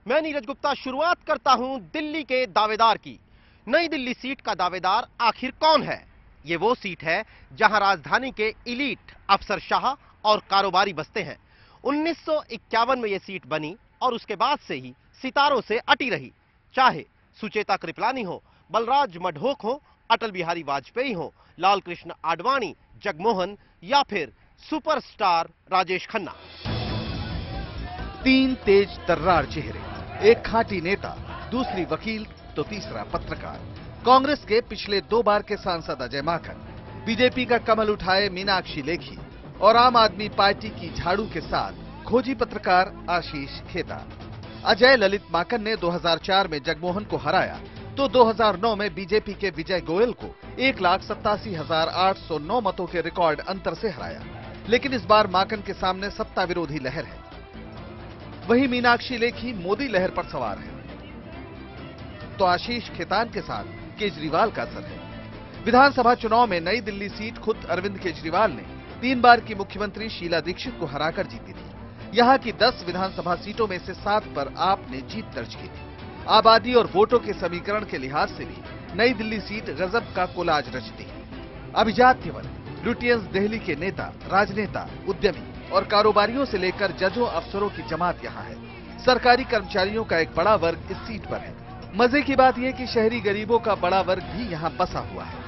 मैं नीरज गुप्ता शुरुआत करता हूं दिल्ली के दावेदार की। नई दिल्ली सीट का दावेदार आखिर कौन है? ये वो सीट है जहां राजधानी के इलीट अफसरशाह और कारोबारी बसते हैं। 1951 में यह सीट बनी और उसके बाद से ही सितारों से अटी रही। चाहे सुचेता कृपलानी हो, बलराज मढोक हो, अटल बिहारी वाजपेयी हो, लाल कृष्ण आडवाणी, जगमोहन या फिर सुपरस्टार राजेश खन्ना। तीन तेज तर्रार चेहरे, एक खाटी नेता, दूसरी वकील तो तीसरा पत्रकार। कांग्रेस के पिछले 2 बार के सांसद अजय माकन, बीजेपी का कमल उठाए मीनाक्षी लेखी और आम आदमी पार्टी की झाड़ू के साथ खोजी पत्रकार आशीष खेता। अजय ललित माकन ने 2004 में जगमोहन को हराया तो 2009 में बीजेपी के विजय गोयल को 1,87,809 मतों के रिकॉर्ड अंतर से हराया। लेकिन इस बार माकन के सामने सत्ता विरोधी लहर है, वहीं मीनाक्षी लेखी मोदी लहर पर सवार है, तो आशीष खेतान के साथ केजरीवाल का असर है। विधानसभा चुनाव में नई दिल्ली सीट खुद अरविंद केजरीवाल ने 3 बार की मुख्यमंत्री शीला दीक्षित को हराकर जीती थी। यहां की 10 विधानसभा सीटों में से 7 पर आप ने जीत दर्ज की थी। आबादी और वोटों के समीकरण के लिहाज से भी नई दिल्ली सीट गजब का कोलाज रचती है। अभिजात्य वर्ग, लुटियंस दिल्ली के नेता, राजनेता, उद्यमी और कारोबारियों से लेकर जजों अफसरों की जमात यहां है। सरकारी कर्मचारियों का एक बड़ा वर्ग इस सीट पर है। मजे की बात यह कि शहरी गरीबों का बड़ा वर्ग भी यहां बसा हुआ है।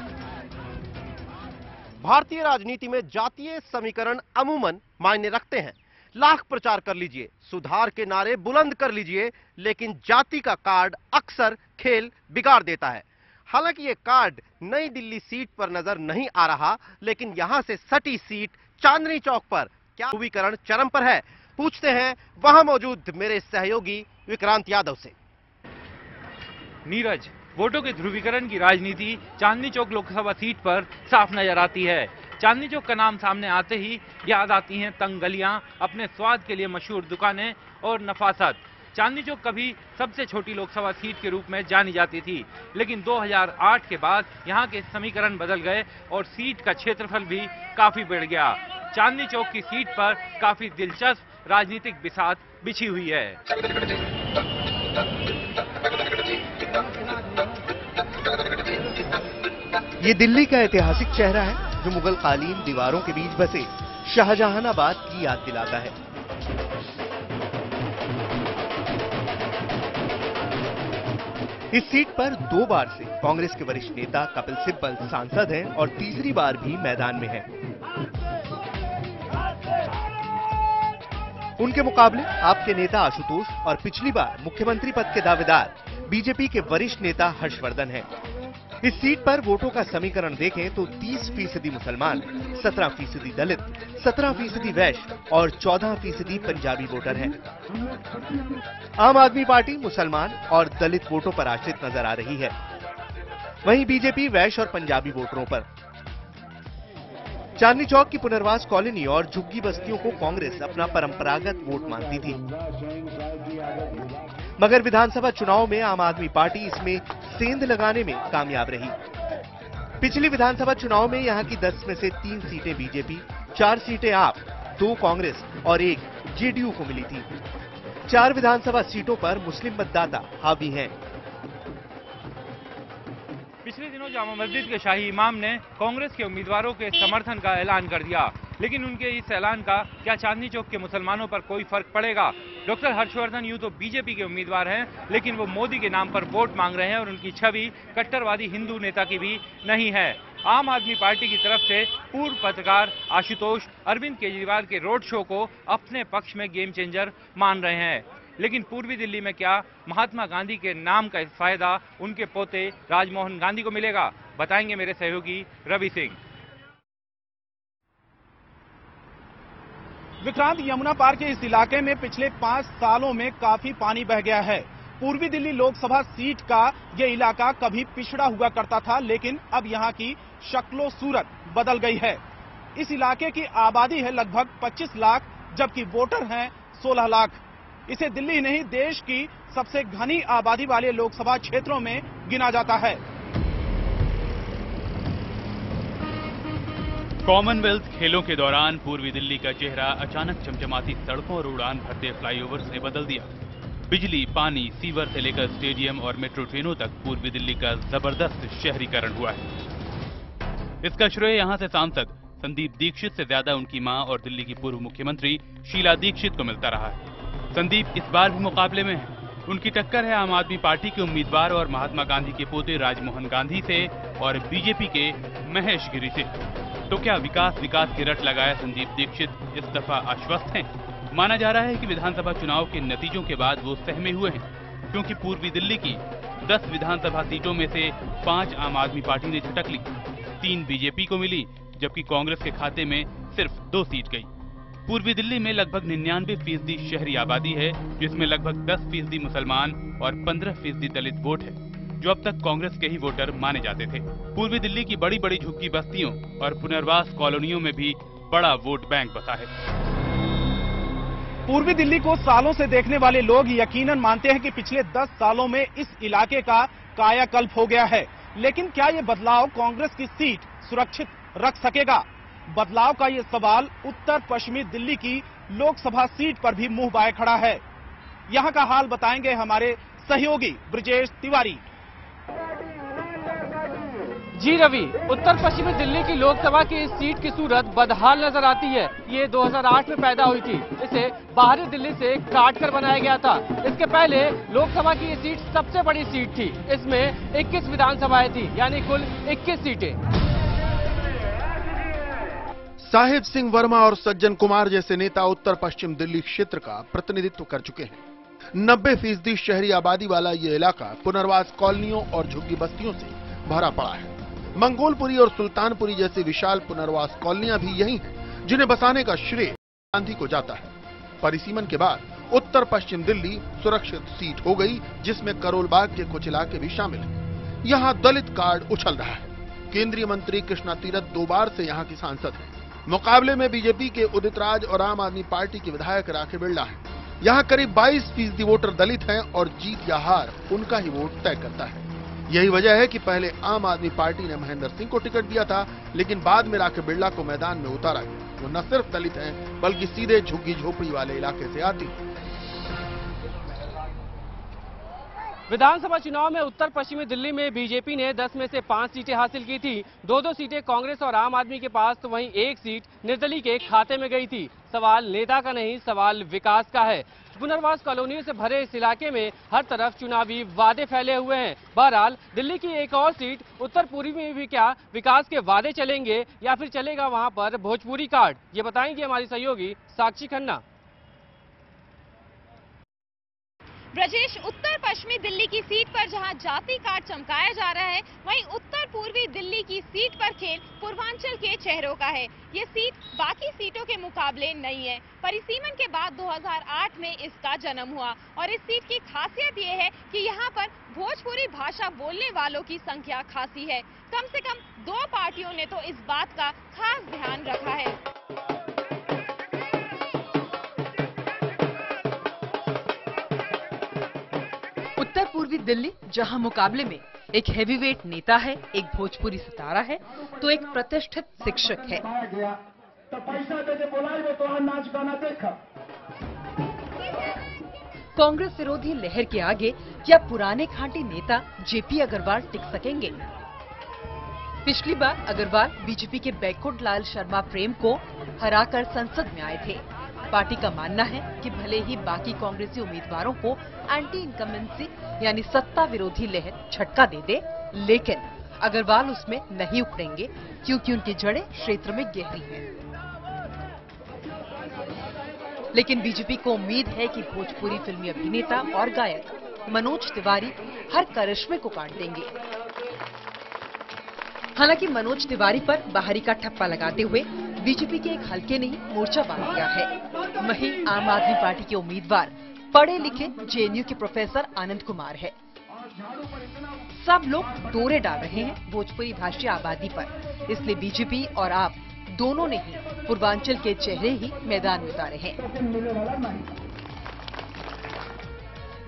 भारतीय राजनीति में जातीय समीकरण अमूमन मायने रखते हैं। लाख प्रचार कर लीजिए, सुधार के नारे बुलंद कर लीजिए, लेकिन जाति का कार्ड अक्सर खेल बिगाड़ देता है। हालांकि ये कार्ड नई दिल्ली सीट पर नजर नहीं आ रहा, लेकिन यहां से सटी सीट चांदनी चौक पर क्या ध्रुवीकरण चरम पर है? पूछते हैं वहां मौजूद मेरे सहयोगी विक्रांत यादव से। नीरज, वोटों के ध्रुवीकरण की राजनीति चांदनी चौक लोकसभा सीट पर साफ नजर आती है। चांदनी चौक का नाम सामने आते ही याद आती हैं तंग गलियां, अपने स्वाद के लिए मशहूर दुकानें और नफासत। चांदनी चौक कभी सबसे छोटी लोकसभा सीट के रूप में जानी जाती थी, लेकिन 2008 के बाद यहां के समीकरण बदल गए और सीट का क्षेत्रफल भी काफी बढ़ गया। चांदनी चौक की सीट पर काफी दिलचस्प राजनीतिक बिसात बिछी हुई है। ये दिल्ली का ऐतिहासिक चेहरा है जो मुगल कालीन दीवारों के बीच बसे शाहजहानाबाद की याद दिलाता है। इस सीट पर 2 बार से कांग्रेस के वरिष्ठ नेता कपिल सिब्बल सांसद हैं और तीसरी बार भी मैदान में हैं। उनके मुकाबले आपके नेता आशुतोष और पिछली बार मुख्यमंत्री पद के दावेदार बीजेपी के वरिष्ठ नेता हर्षवर्धन हैं। इस सीट पर वोटों का समीकरण देखें तो 30% मुसलमान, 17% दलित, 17% वैश्य और 14% पंजाबी वोटर हैं। आम आदमी पार्टी मुसलमान और दलित वोटों पर आश्रित नजर आ रही है, वहीं बीजेपी वैश्य और पंजाबी वोटरों पर। चांदनी चौक की पुनर्वास कॉलोनी और झुग्गी बस्तियों को कांग्रेस अपना परंपरागत वोट मानती थी, मगर विधानसभा चुनाव में आम आदमी पार्टी इसमें सेंध लगाने में कामयाब रही। पिछली विधानसभा चुनाव में यहां की 10 में से 3 सीटें बीजेपी, 4 सीटें आप, 2 कांग्रेस और 1 जेडीयू को मिली थी। 4 विधानसभा सीटों पर मुस्लिम मतदाता हावी हैं। पिछले दिनों जामा मस्जिद के शाही इमाम ने कांग्रेस के उम्मीदवारों के समर्थन का ऐलान कर दिया, लेकिन उनके इस ऐलान का क्या चांदनी चौक के मुसलमानों पर कोई फर्क पड़ेगा? डॉक्टर हर्षवर्धन यूं तो बीजेपी के उम्मीदवार हैं, लेकिन वो मोदी के नाम पर वोट मांग रहे हैं और उनकी छवि कट्टरवादी हिंदू नेता की भी नहीं है। आम आदमी पार्टी की तरफ से पूर्व पत्रकार आशुतोष अरविंद केजरीवाल के रोड शो को अपने पक्ष में गेम चेंजर मान रहे हैं, लेकिन पूर्वी दिल्ली में क्या महात्मा गांधी के नाम का फायदा उनके पोते राजमोहन गांधी को मिलेगा? बताएंगे मेरे सहयोगी रवि सिंह। विक्रांत, यमुना पार के इस इलाके में पिछले 5 सालों में काफी पानी बह गया है। पूर्वी दिल्ली लोकसभा सीट का ये इलाका कभी पिछड़ा हुआ करता था, लेकिन अब यहाँ की शक्लो सूरत बदल गई है। इस इलाके की आबादी है लगभग 25 लाख, जबकि वोटर हैं 16 लाख। इसे दिल्ली नहीं, देश की सबसे घनी आबादी वाले लोकसभा क्षेत्रों में गिना जाता है। कॉमनवेल्थ खेलों के दौरान पूर्वी दिल्ली का चेहरा अचानक चमचमाती सड़कों और उड़ान भरते फ्लाईओवर ने बदल दिया। बिजली, पानी, सीवर से लेकर स्टेडियम और मेट्रो ट्रेनों तक पूर्वी दिल्ली का जबरदस्त शहरीकरण हुआ है। इसका श्रेय यहां से सांसद संदीप दीक्षित से ज्यादा उनकी मां और दिल्ली की पूर्व मुख्यमंत्री शीला दीक्षित को मिलता रहा है। संदीप इस बार भी मुकाबले में हैं। उनकी टक्कर है आम आदमी पार्टी के उम्मीदवार और महात्मा गांधी के पोते राजमोहन गांधी से और बीजेपी के महेश गिरी से। तो क्या विकास की रट लगाए संदीप दीक्षित इस दफा आश्वस्त हैं? माना जा रहा है कि विधानसभा चुनाव के नतीजों के बाद वो सहमे हुए हैं, क्योंकि पूर्वी दिल्ली की 10 विधानसभा सीटों में से 5 आम आदमी पार्टी ने झटक ली, 3 बीजेपी को मिली, जबकि कांग्रेस के खाते में सिर्फ 2 सीट गई। पूर्वी दिल्ली में लगभग 99% शहरी आबादी है, जिसमें लगभग 10% मुसलमान और 15% दलित वोट है, जो अब तक कांग्रेस के ही वोटर माने जाते थे। पूर्वी दिल्ली की बड़ी बड़ी झुग्गी बस्तियों और पुनर्वास कॉलोनियों में भी बड़ा वोट बैंक बसा है। पूर्वी दिल्ली को सालों से देखने वाले लोग यकीनन मानते हैं कि पिछले 10 सालों में इस इलाके का कायाकल्प हो गया है। लेकिन क्या ये बदलाव कांग्रेस की सीट सुरक्षित रख सकेगा? बदलाव का ये सवाल उत्तर पश्चिमी दिल्ली की लोकसभा सीट पर भी मुंह बाए खड़ा है। यहां का हाल बताएंगे हमारे सहयोगी ब्रजेश तिवारी। जी रवि, उत्तर पश्चिमी दिल्ली की लोकसभा की इस सीट की सूरत बदहाल नजर आती है। ये 2008 में पैदा हुई थी। इसे बाहरी दिल्ली से काट कर बनाया गया था। इसके पहले लोकसभा की ये सीट सबसे बड़ी सीट थी। इसमें 21 विधानसभाएं थी, यानी कुल 21 सीटें। साहिब सिंह वर्मा और सज्जन कुमार जैसे नेता उत्तर पश्चिम दिल्ली क्षेत्र का प्रतिनिधित्व कर चुके हैं। 90% शहरी आबादी वाला ये इलाका पुनर्वास कॉलोनियों और झुग्गी बस्तियों से भरा पड़ा है। मंगोलपुरी और सुल्तानपुरी जैसी विशाल पुनर्वास कॉलोनियां भी यही हैं, जिन्हें बसाने का श्रेय गांधी को जाता है। परिसीमन के बाद उत्तर पश्चिम दिल्ली सुरक्षित सीट हो गई, जिसमें करोल बाग के कुछ इलाके भी शामिल हैं। यहाँ दलित कार्ड उछल रहा है। केंद्रीय मंत्री कृष्णा तीरथ 2 बार से यहाँ की सांसद हैं। मुकाबले में बीजेपी के उदित राज और आम आदमी पार्टी के विधायक राखे बिरला हैं। यहाँ करीब 22% वोटर दलित हैं और जीत या हार उनका ही वोट तय करता है। यही वजह है कि पहले आम आदमी पार्टी ने महेंद्र सिंह को टिकट दिया था, लेकिन बाद में राखे बिरला को मैदान में उतारा गया। वो न सिर्फ दलित हैं, बल्कि सीधे झुग्गी झोपड़ी वाले इलाके से आती हैं। विधानसभा चुनाव में उत्तर पश्चिमी दिल्ली में बीजेपी ने 10 में से 5 सीटें हासिल की थी। 2-2 सीटें कांग्रेस और आम आदमी के पास, तो वहीं 1 सीट निर्दलीय के खाते में गई थी। सवाल नेता का नहीं, सवाल विकास का है। पुनर्वास कॉलोनियों से भरे इस इलाके में हर तरफ चुनावी वादे फैले हुए हैं। बहरहाल दिल्ली की एक और सीट उत्तर पूर्वी में भी क्या विकास के वादे चलेंगे या फिर चलेगा वहां पर भोजपुरी कार्ड? ये बताएंगे हमारी सहयोगी साक्षी खन्ना। ब्रजेश, उत्तर पश्चिमी दिल्ली की सीट पर जहां जाति कार्ड चमकाया जा रहा है, वहीं उत्तर पूर्वी दिल्ली की सीट पर खेल पूर्वांचल के चेहरों का है। ये सीट बाकी सीटों के मुकाबले नई है। परिसीमन के बाद 2008 में इसका जन्म हुआ और इस सीट की खासियत ये है कि यहाँ पर भोजपुरी भाषा बोलने वालों की संख्या खासी है। कम से कम 2 पार्टियों ने तो इस बात का खास ध्यान रखा है। उत्तर पूर्वी दिल्ली, जहां मुकाबले में एक हेवीवेट नेता है, एक भोजपुरी सितारा है, तो एक प्रतिष्ठित शिक्षक है। कांग्रेस विरोधी लहर के आगे क्या पुराने खांटी नेता जेपी अग्रवाल टिक सकेंगे? पिछली बार अग्रवाल बीजेपी के बैकुंठ लाल शर्मा प्रेम को हराकर संसद में आए थे। पार्टी का मानना है कि भले ही बाकी कांग्रेसी उम्मीदवारों को एंटी इनकम्बेंसी यानी सत्ता विरोधी लहर झटका दे दे, लेकिन अग्रवाल उसमें नहीं उखड़ेंगे, क्योंकि उनकी जड़ें क्षेत्र में गहरी हैं। लेकिन बीजेपी को उम्मीद है कि भोजपुरी फिल्मी अभिनेता और गायक मनोज तिवारी हर करिश्मे को काट देंगे। हालांकि मनोज तिवारी पर बाहरी का ठप्पा लगाते हुए बीजेपी के एक हल्के ने ही मोर्चा बांध दिया है। वहीं आम आदमी पार्टी के उम्मीदवार पढ़े लिखे जेएनयू के प्रोफेसर आनंद कुमार है। सब लोग दौरे डाल रहे हैं भोजपुरी भाषी आबादी पर, इसलिए बीजेपी और आप दोनों ने ही पूर्वांचल के चेहरे ही मैदान में उतारे हैं।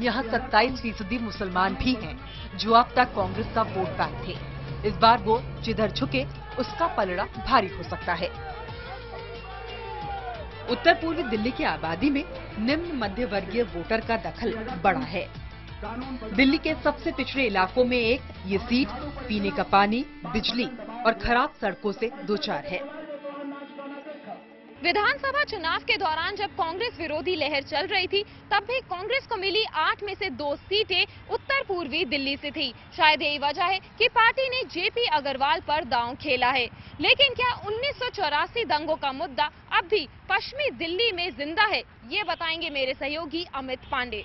यहाँ 27% मुसलमान भी हैं, जो अब तक कांग्रेस का वोट बैंक थे। इस बार वो जिधर झुके उसका पलड़ा भारी हो सकता है। उत्तर पूर्वी दिल्ली की आबादी में निम्न मध्य वर्गीय वोटर का दखल बड़ा है। दिल्ली के सबसे पिछड़े इलाकों में ये सीट पीने का पानी, बिजली और खराब सड़कों से दो चार है। विधानसभा चुनाव के दौरान जब कांग्रेस विरोधी लहर चल रही थी, तब भी कांग्रेस को मिली 8 में से 2 सीटें उत्तर पूर्वी दिल्ली से थी। शायद यही वजह है कि पार्टी ने जेपी अग्रवाल पर दांव खेला है। लेकिन क्या 1984 दंगों का मुद्दा अब भी पश्चिमी दिल्ली में जिंदा है? ये बताएंगे मेरे सहयोगी अमित पांडे।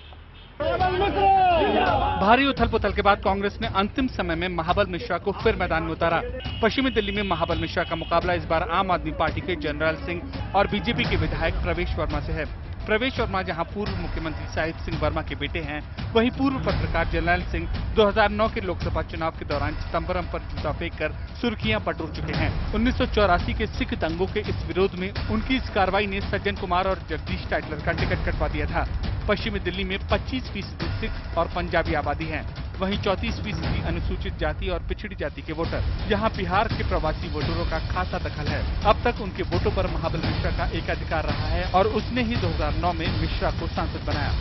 भारी उथल पुथल के बाद कांग्रेस ने अंतिम समय में महाबल मिश्रा को फिर मैदान में उतारा। पश्चिमी दिल्ली में महाबल मिश्रा का मुकाबला इस बार आम आदमी पार्टी के जनरल सिंह और बीजेपी के विधायक प्रवेश वर्मा से है। प्रवेश वर्मा जहां पूर्व मुख्यमंत्री साहिब सिंह वर्मा के बेटे हैं, वहीं पूर्व पत्रकार जनरल सिंह 2009 के लोकसभा चुनाव के दौरान चिदंबरम पर जूता फेंककर सुर्खियां बटोर चुके हैं। 1984 के सिख दंगों के इस विरोध में उनकी इस कार्रवाई ने सज्जन कुमार और जगदीश टाइटलर का टिकट कटवा दिया था। पश्चिमी दिल्ली में 25% सिख और पंजाबी आबादी है, वहीं 34% अनुसूचित जाति और पिछड़ी जाति के वोटर। यहाँ बिहार के प्रवासी वोटरों का खासा दखल है। अब तक उनके वोटों पर महाबल मिश्रा का एकाधिकार रहा है और उसने ही 2009 में मिश्रा को सांसद बनाया।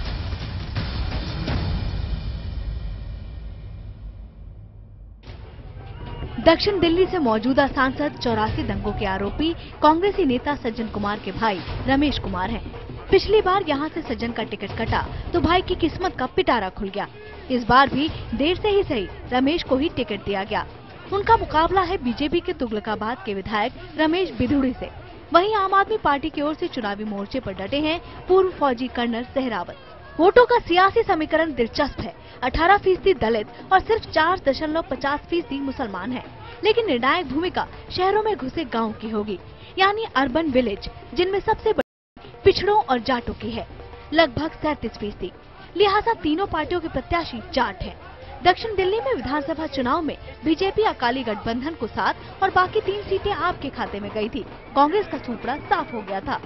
दक्षिण दिल्ली से मौजूदा सांसद 84 दंगों के आरोपी कांग्रेसी नेता सज्जन कुमार के भाई रमेश कुमार हैं। पिछली बार यहां से सज्जन का टिकट कटा तो भाई की किस्मत का पिटारा खुल गया। इस बार भी देर से ही सही रमेश को ही टिकट दिया गया। उनका मुकाबला है बीजेपी के तुगलकाबाद के विधायक रमेश बिधुड़ी से। वहीं आम आदमी पार्टी की ओर से चुनावी मोर्चे पर डटे हैं पूर्व फौजी कर्नल सहरावत। वोटों का सियासी समीकरण दिलचस्प है। 18% दलित और सिर्फ 4.50% मुसलमान है। लेकिन निर्णायक भूमिका शहरों में घुसे गाँव की होगी, यानी अर्बन विलेज, जिनमें सबसे पिछड़ों और जाटों की है, लगभग 37%। लिहाजा तीनों पार्टियों के प्रत्याशी जाट हैं। दक्षिण दिल्ली में विधानसभा चुनाव में बीजेपी अकाली गठबंधन को 7 और बाकी 3 सीटें आपके खाते में गई थी। कांग्रेस का सूपड़ा साफ हो गया था।